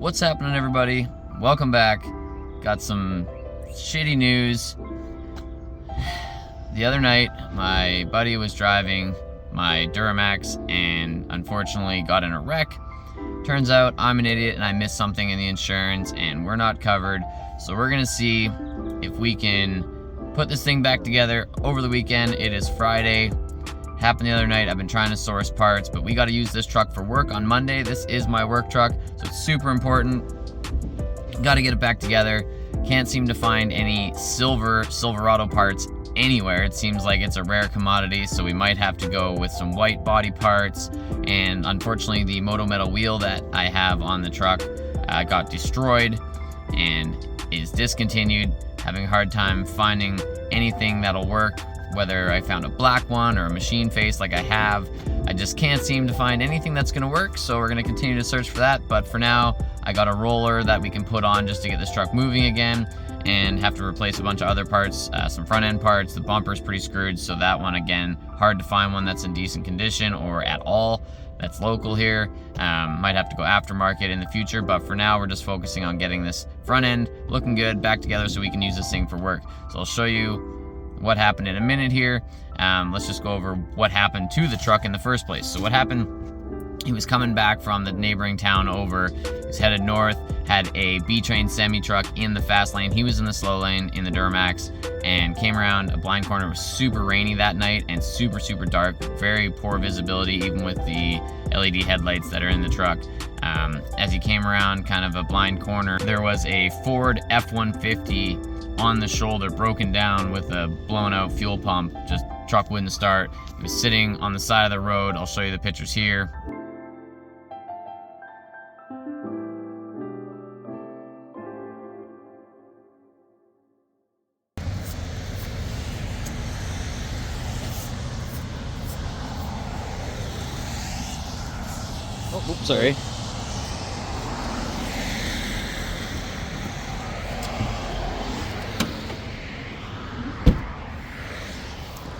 What's happening, everybody? Welcome back. Got some shitty news. The other night, my buddy was driving my DURAMAX and unfortunately got in a wreck. Turns out I'm an idiot and I missed something in the insurance and we're not covered. So we're gonna see if we can put this thing back together over the weekend. It is Friday. Happened the other night. I've been trying to source parts, but we got to use this truck for work on Monday. This is my work truck, so it's super important. Got to get it back together. Can't seem to find any Silverado parts anywhere. It seems like it's a rare commodity, so we might have to go with some white body parts. And unfortunately, the Moto Metal wheel that I have on the truck got destroyed and is discontinued. Having a hard time finding anything that'll work. Whether I found a black one or a machine face like I have, I just can't seem to find anything that's gonna work, so we're gonna continue to search for that. But for now, I got a roller that we can put on just to get this truck moving again, and have to replace a bunch of other parts, some front end parts. The bumper's pretty screwed, so that one, again, hard to find one that's in decent condition or at all that's local here. Might have to go aftermarket in the future, but for now we're just focusing on getting this front end looking good, back together, so we can use this thing for work. So I'll show you what happened in a minute here. Let's just go over what happened to the truck in the first place. So what happened, he was coming back from the neighboring town over. He's headed north, had a B-train semi-truck in the fast lane. He was in the slow lane in the DURAMAX and came around a blind corner. It was super rainy that night and super dark, very poor visibility even with the LED headlights that are in the truck. As he came around kind of a blind corner, there was a Ford F-150 on the shoulder, broken down with a blown out fuel pump. Just truck wouldn't start. It was sitting on the side of the road. I'll show you the pictures here. Oh, oops, sorry.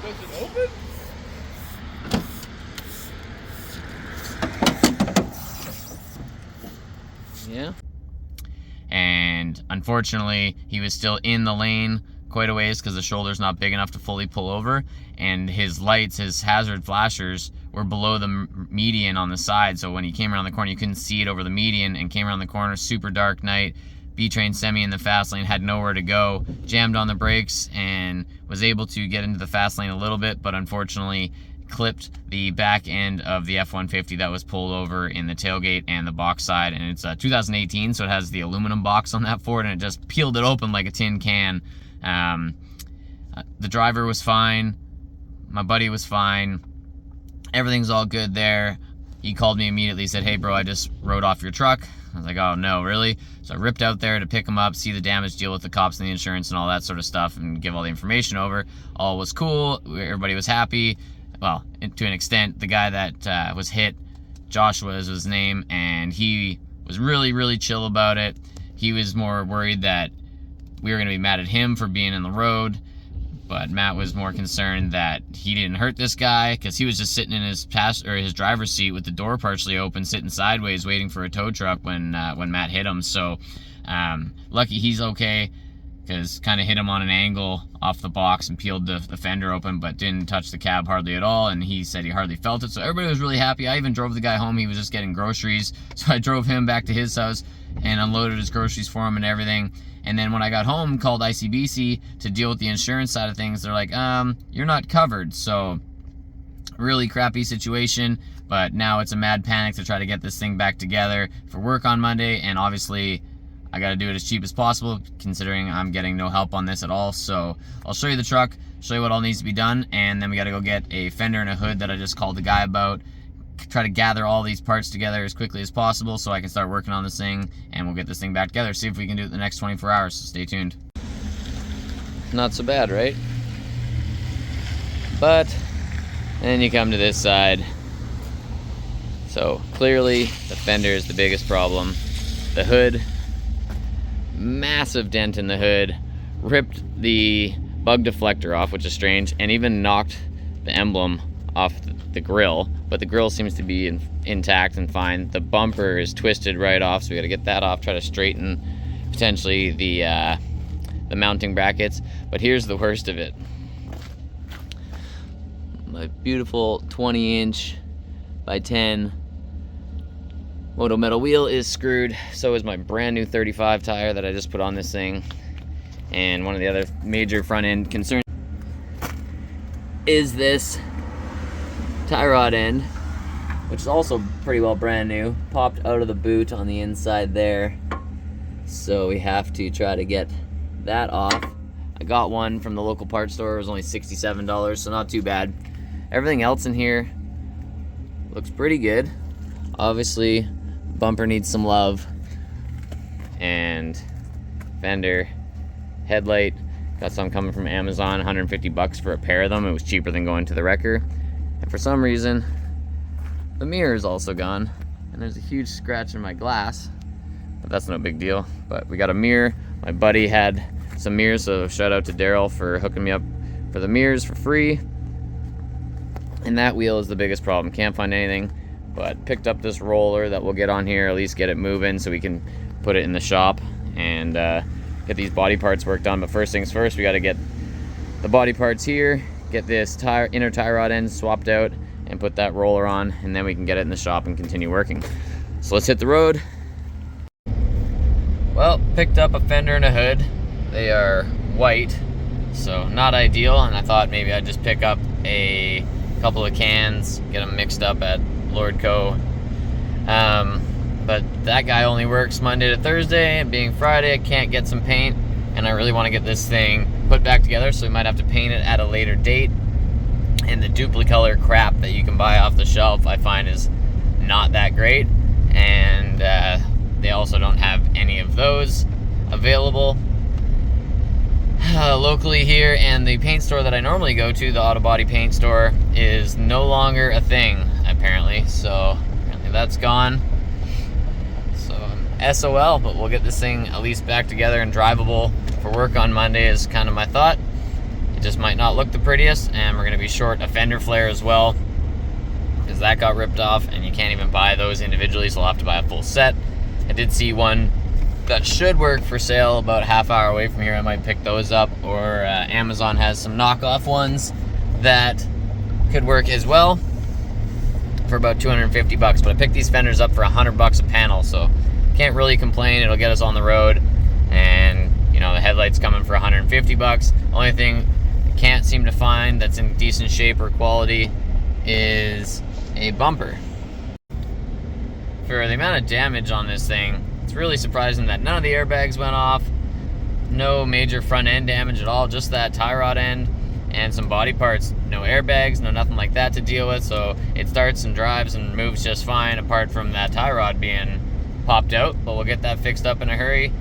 Does it open? Yeah. And unfortunately, he was still in the lane quite a ways because the shoulder's not big enough to fully pull over, and his lights, his hazard flashers, were below the median on the side. So when he came around the corner, you couldn't see it over the median, and came around the corner, super dark night. B-train semi in the fast lane, had nowhere to go, jammed on the brakes and was able to get into the fast lane a little bit, but unfortunately clipped the back end of the F-150 that was pulled over in the tailgate and the box side. And it's 2018, so it has the aluminum box on that Ford, and it just peeled it open like a tin can. The driver was fine, my buddy was fine, everything's all good there. He called me immediately, said, "Hey bro, I just rode off your truck." I was like, "Oh no, really?" So I ripped out there to pick him up, see the damage, deal with the cops and the insurance and all that sort of stuff, and give all the information over. All was cool, everybody was happy. Well, to an extent. The guy that was hit, Joshua is his name, and he was really chill about it. He was more worried that we were gonna be mad at him for being in the road, but Matt was more concerned that he didn't hurt this guy because he was just sitting in his his driver's seat with the door partially open, sitting sideways, waiting for a tow truck when Matt hit him. So lucky he's okay, because kind of hit him on an angle off the box and peeled the fender open, but didn't touch the cab hardly at all, and he said he hardly felt it. So everybody was really happy. I even drove the guy home. He was just getting groceries, so I drove him back to his house and unloaded his groceries for him and everything. And then when I got home, called ICBC to deal with the insurance side of things. They're like, you're not covered. So really crappy situation, but now it's a mad panic to try to get this thing back together for work on Monday. And obviously I got to do it as cheap as possible, considering I'm getting no help on this at all. So I'll show you the truck, show you what all needs to be done, and then we got to go get a fender and a hood that I just called the guy about. Try to gather all these parts together as quickly as possible so I can start working on this thing, and we'll get this thing back together. See if we can do it in the next 24 hours, so stay tuned. Not so bad, right? But then you come to this side. So clearly the fender is the biggest problem. The hood, massive dent in the hood, ripped the bug deflector off, which is strange, and even knocked the emblem off the grill, but the grill seems to be intact and fine. The bumper is twisted right off, so we got to get that off, try to straighten potentially the mounting brackets. But here's the worst of it. My beautiful 20-inch by 10 Moto Metal wheel is screwed. So is my brand new 35 tire that I just put on this thing. And one of the other major front end concerns is this tie rod end, which is also pretty well brand new, popped out of the boot on the inside there. So we have to try to get that off. I got one from the local parts store. It was only $67, so not too bad. Everything else in here looks pretty good. Obviously, bumper needs some love. And fender, headlight, got some coming from Amazon, 150 bucks for a pair of them. It was cheaper than going to the wrecker. And for some reason, the mirror is also gone. And there's a huge scratch in my glass, but that's no big deal. But we got a mirror. My buddy had some mirrors, so shout out to Daryl for hooking me up for the mirrors for free. And that wheel is the biggest problem. Can't find anything, but picked up this roller that we'll get on here, at least get it moving so we can put it in the shop and get these body parts worked on. But first things first, we got to get the body parts here, get this inner tie rod end swapped out, and put that roller on, and then we can get it in the shop and continue working. So let's hit the road. Well, picked up a fender and a hood. They are white, so not ideal, and I thought maybe I'd just pick up a couple of cans, get them mixed up at Lordco. But that guy only works Monday to Thursday, and being Friday I can't get some paint, and I really want to get this thing put back together, so we might have to paint it at a later date. And the duplicolor crap that you can buy off the shelf I find is not that great, and they also don't have any of those available locally here. And the paint store that I normally go to, the auto body paint store, is no longer a thing apparently, so apparently that's gone. So SOL, but we'll get this thing at least back together and drivable for work on Monday is kind of my thought. It just might not look the prettiest, and we're going to be short a fender flare as well, because that got ripped off and you can't even buy those individually, so I'll have to buy a full set. I did see one that should work for sale about a half hour away from here. I might pick those up, or Amazon has some knockoff ones that could work as well for about 250 bucks. But I picked these fenders up for 100 bucks a panel, so can't really complain. It'll get us on the road, and you know, the headlight's coming for 150 bucks. Only thing I can't seem to find that's in decent shape or quality is a bumper. For the amount of damage on this thing, it's really surprising that none of the airbags went off, no major front end damage at all, just that tie rod end and some body parts. No airbags, no nothing like that to deal with, so it starts and drives and moves just fine apart from that tie rod being popped out. But we'll get that fixed up in a hurry.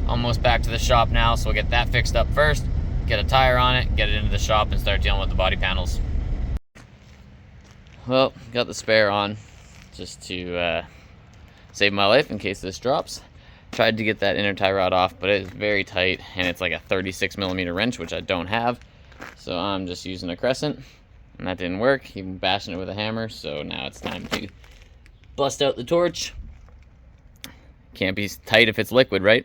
Almost back to the shop now, so we'll get that fixed up first, get a tire on it, get it into the shop, and start dealing with the body panels. Well, got the spare on just to save my life in case this drops. Tried to get that inner tie rod off, but it is very tight, and it's like a 36mm wrench, which I don't have. So I'm just using a crescent, and that didn't work, even bashing it with a hammer. So now it's time to bust out the torch. Can't be tight if it's liquid, right?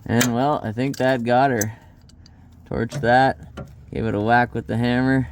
And well, I think that got her. Torched that, gave it a whack with the hammer.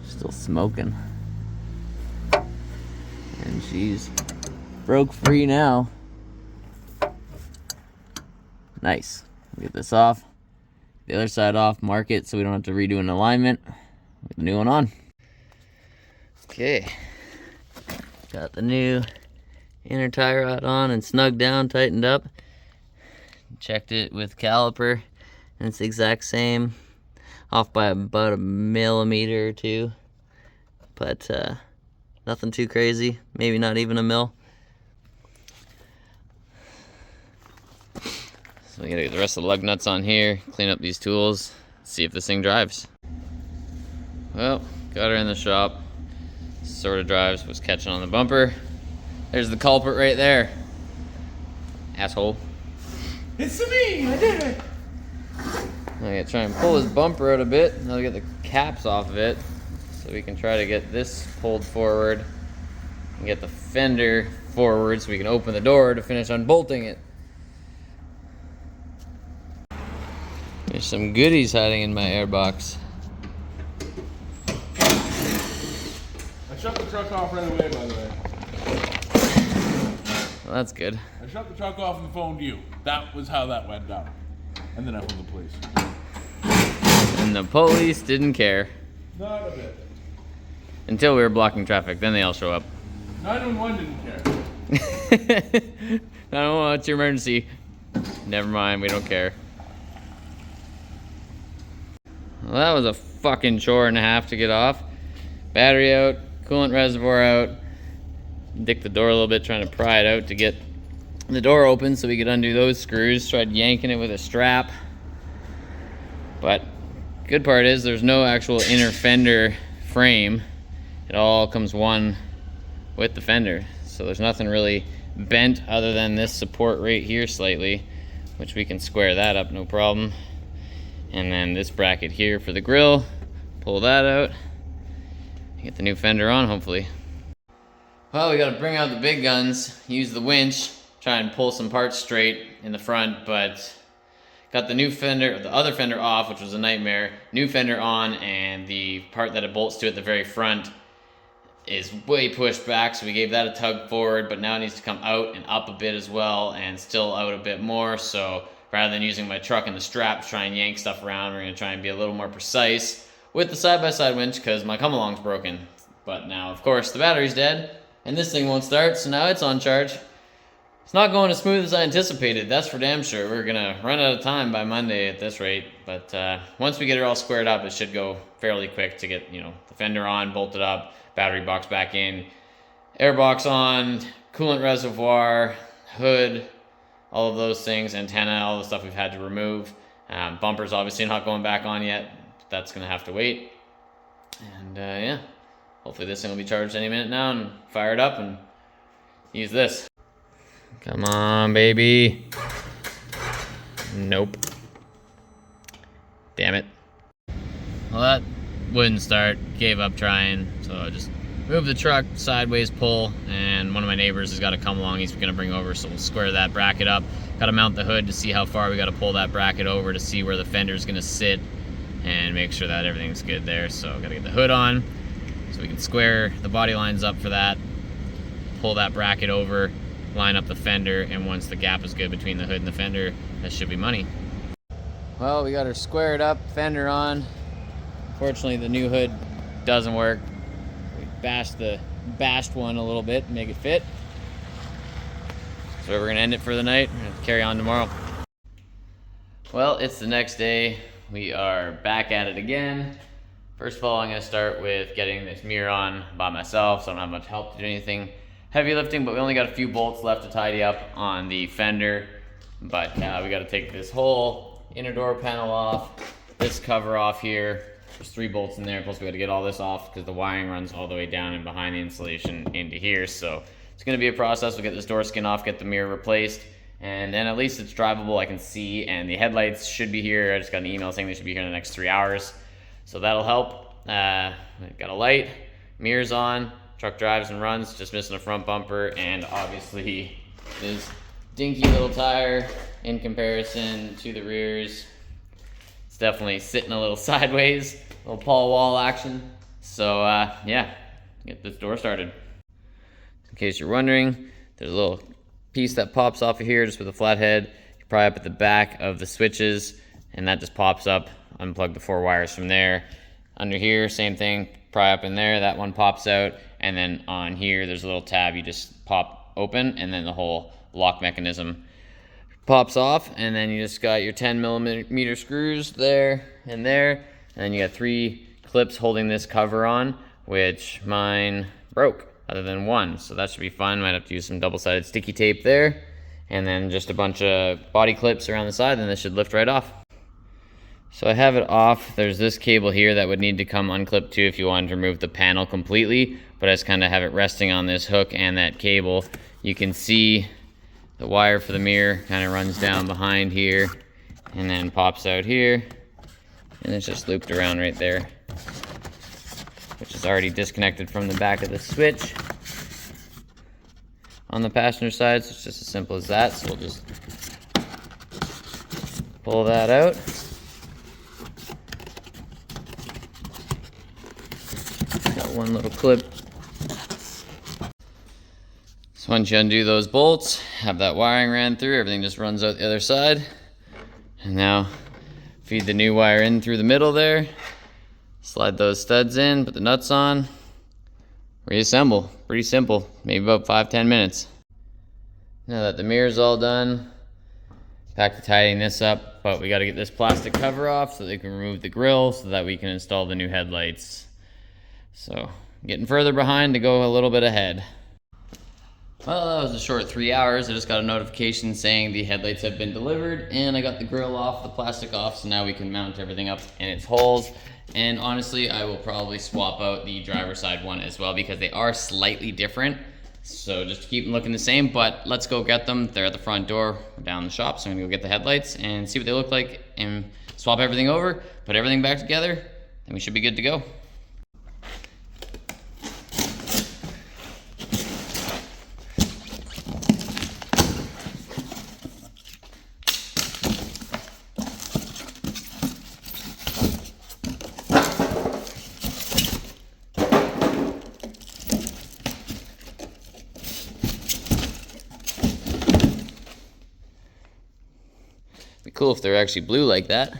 Still smoking. And she's broke free now. Nice. Get this off. The other side off, mark it so we don't have to redo an alignment. Get the new one on. Okay. Got the new inner tie rod on and snugged down, tightened up. Checked it with caliper, and it's the exact same. Off by about a millimeter or two. But nothing too crazy. Maybe not even a mil. So we gotta get the rest of the lug nuts on here, clean up these tools, see if this thing drives. Well, got her in the shop. Sort of drives, was catching on the bumper. There's the culprit right there. Asshole. It's me! I did it! I'm gonna try and pull his bumper out a bit, and I'll get the caps off of it so we can try to get this pulled forward and get the fender forward so we can open the door to finish unbolting it. There's some goodies hiding in my airbox. I shut the truck off right away, by the way. Well, that's good. I shut the truck off and phoned you. That was how that went down. And then I phoned the police. And the police didn't care. Not a bit. Until we were blocking traffic, then they all show up. 911 didn't care. 911, it's your emergency. Never mind, we don't care. Well, that was a fucking chore and a half to get off. Battery out, coolant reservoir out. Dick the door a little bit, trying to pry it out to get the door open so we could undo those screws. Tried yanking it with a strap. But good part is there's no actual inner fender frame. It all comes one with the fender. So there's nothing really bent other than this support right here slightly, which we can square that up, no problem. And then this bracket here for the grill, pull that out, get the new fender on hopefully. Well, we gotta bring out the big guns, use the winch, try and pull some parts straight in the front, but got the new fender, the other fender off, which was a nightmare, new fender on, and the part that it bolts to at the very front is way pushed back, so we gave that a tug forward, but now it needs to come out and up a bit as well, and still out a bit more, so rather than using my truck and the strap to try and yank stuff around, we're gonna try and be a little more precise with the side-by-side winch, because my come-along's broken. But now, of course, the battery's dead, and this thing won't start, so now it's on charge. It's not going as smooth as I anticipated, that's for damn sure. We're gonna run out of time by Monday at this rate, but once we get it all squared up, it should go fairly quick to get, you know, the fender on, bolted up, battery box back in, air box on, coolant reservoir, hood, all of those things, antenna, all the stuff we've had to remove. Bumper's obviously not going back on yet. That's gonna have to wait. And yeah, hopefully this thing will be charged any minute now and fire it up and use this. Come on, baby. Nope. Damn it. Well, that wouldn't start, gave up trying, so I just moved the truck, sideways pull, and one of my neighbors has got to come along, he's gonna bring over, so we'll square that bracket up. Gotta mount the hood to see how far we gotta pull that bracket over to see where the fender's gonna sit and make sure that everything's good there. So gotta get the hood on so we can square the body lines up for that, pull that bracket over, line up the fender, and once the gap is good between the hood and the fender, that should be money. Well, we got her squared up, fender on. Unfortunately, the new hood doesn't work. We bashed the bashed one a little bit, make it fit. So we're gonna end it for the night. We're gonna carry on tomorrow. Well, it's the next day. We are back at it again. First of all, I'm gonna start with getting this mirror on by myself, so I don't have much help to do anything heavy lifting, but we only got a few bolts left to tidy up on the fender. But we gotta take this whole inner door panel off, this cover off here. There's 3 bolts in there, plus we gotta get all this off because the wiring runs all the way down and behind the insulation into here. So it's gonna be a process. We'll get this door skin off, get the mirror replaced, and then at least it's drivable, I can see, and the headlights should be here. I just got an email saying they should be here in the next 3 hours. So that'll help. Got a light, mirrors on, truck drives and runs, just missing a front bumper, and obviously this dinky little tire in comparison to the rears. It's definitely sitting a little sideways, a little Paul Wall action. So yeah, get this door started. In case you're wondering, there's a little piece that pops off of here just with a flat head. You pry up at the back of the switches and that just pops up. Unplug the 4 wires from there. Under here, same thing, pry up in there, that one pops out, and then on here there's a little tab you just pop open, and then the whole lock mechanism pops off, and then you just got your 10mm screws there, and then you got 3 clips holding this cover on, which mine broke other than one, so that should be fun. Might have to use some double-sided sticky tape there, and then just a bunch of body clips around the side, and this should lift right off. So I have it off. There's this cable here that would need to come unclipped too if you wanted to remove the panel completely, but I just kind of have it resting on this hook and that cable. You can see the wire for the mirror kind of runs down behind here and then pops out here, and it's just looped around right there, which is already disconnected from the back of the switch on the passenger side. So it's just as simple as that. So we'll just pull that out. Got one little clip. So once you undo those bolts, have that wiring ran through, everything just runs out the other side. And now feed the new wire in through the middle there, slide those studs in, put the nuts on, reassemble. Pretty simple, maybe about 5-10 minutes. Now that the mirror's all done, back to tidying this up, but we got to get this plastic cover off so they can remove the grill so that we can install the new headlights. So getting further behind to go a little bit ahead. Well, that was a short 3 hours. I just got a notification saying the headlights have been delivered, and I got the grill off, the plastic off, so now we can mount everything up in its holes. And honestly, I will probably swap out the driver's side one as well because they are slightly different. So just to keep them looking the same, but let's go get them. They're at the front door down the shop, so I'm gonna go get the headlights and see what they look like and swap everything over, put everything back together, and we should be good to go. Be cool if they're actually blue like that.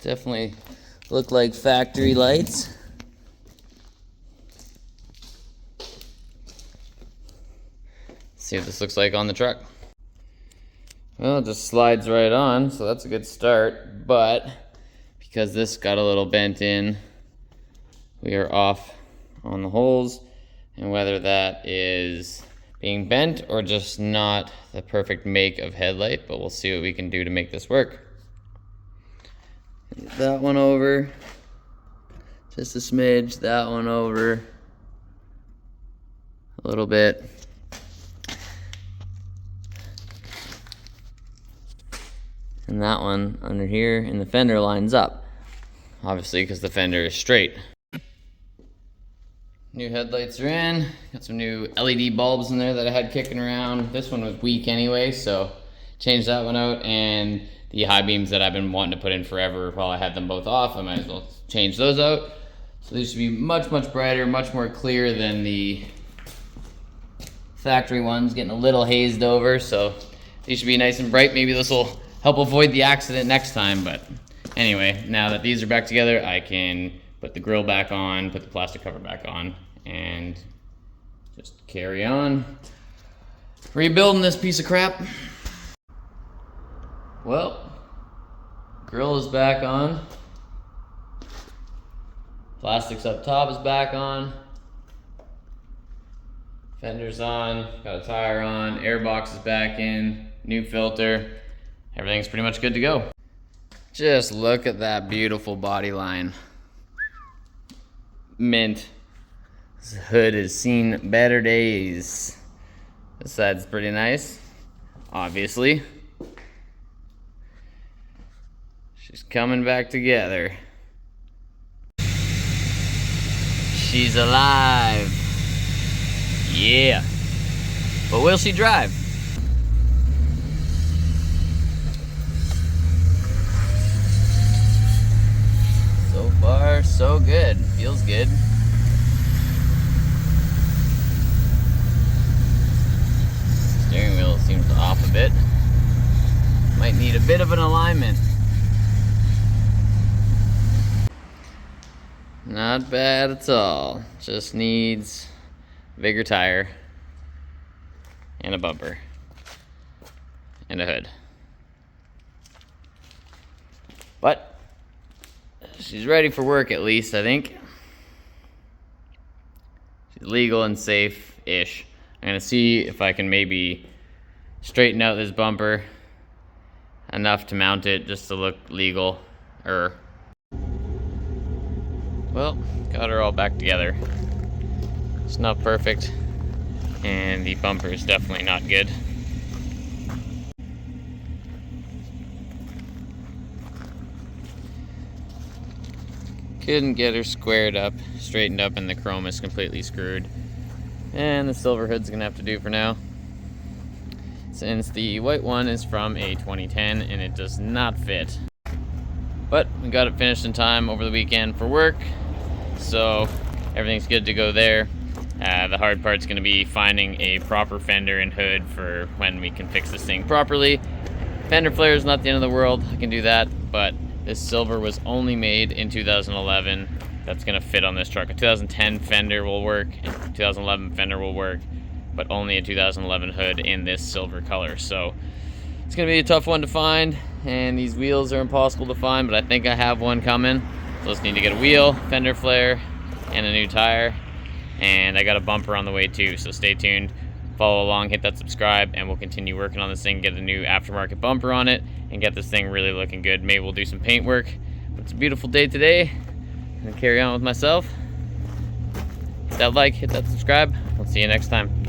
Definitely look like factory lights. See what this looks like on the truck. Well, it just slides right on, so that's a good start, but because this got a little bent in, we are off on the holes, and whether that is being bent or just not the perfect make of headlight, but we'll see what we can do to make this work. That one over, just a smidge, that one over a little bit. And that one under here, and the fender lines up, obviously because the fender is straight. New headlights are in. Got some new LED bulbs in there that I had kicking around. This one was weak anyway, so changed that one out. And the high beams that I've been wanting to put in forever while I had them both off, I might as well change those out. So these should be much, much brighter, much more clear than the factory ones. Getting a little hazed over, so these should be nice and bright. Maybe this will help avoid the accident next time. But anyway, now that these are back together, I can put the grill back on, put the plastic cover back on, and just carry on rebuilding this piece of crap. Well, grill is back on. Plastics up top is back on. Fender's on, got a tire on, airbox is back in, new filter. Everything's pretty much good to go. Just look at that beautiful body line. Mint. This hood has seen better days. This side's pretty nice, obviously. She's coming back together. She's alive. Yeah. But will she drive? So far, so good. Feels good. Steering wheel seems off a bit. Might need a bit of an alignment. Not bad at all. Just needs a bigger tire and a bumper and a hood. But she's ready for work, at least, I think. She's legal and safe-ish. I'm gonna see if I can maybe straighten out this bumper enough to mount it just to look legal. Well, got her all back together. It's not perfect. and the bumper is definitely not good. Couldn't get her squared up, straightened up, and the chrome is completely screwed. And the silver hood's gonna have to do for now, since the white one is from a 2010 and it does not fit. But we got it finished in time over the weekend for work, so everything's good to go there. The hard part's gonna be finding a proper fender and hood for when we can fix this thing properly. Fender flare is not the end of the world, I can do that, but this silver was only made in 2011. That's gonna fit on this truck. A 2010 fender will work, and 2011 fender will work, but only a 2011 hood in this silver color. So it's gonna be a tough one to find, and these wheels are impossible to find, but I think I have one coming. So just need to get a wheel, fender flare, and a new tire. And I got a bumper on the way too, so stay tuned. Follow along, hit that subscribe, and we'll continue working on this thing, get a new aftermarket bumper on it, and get this thing really looking good. Maybe we'll do some paint work. But it's a beautiful day today. I'm gonna carry on with myself. Hit that like, hit that subscribe. We'll see you next time.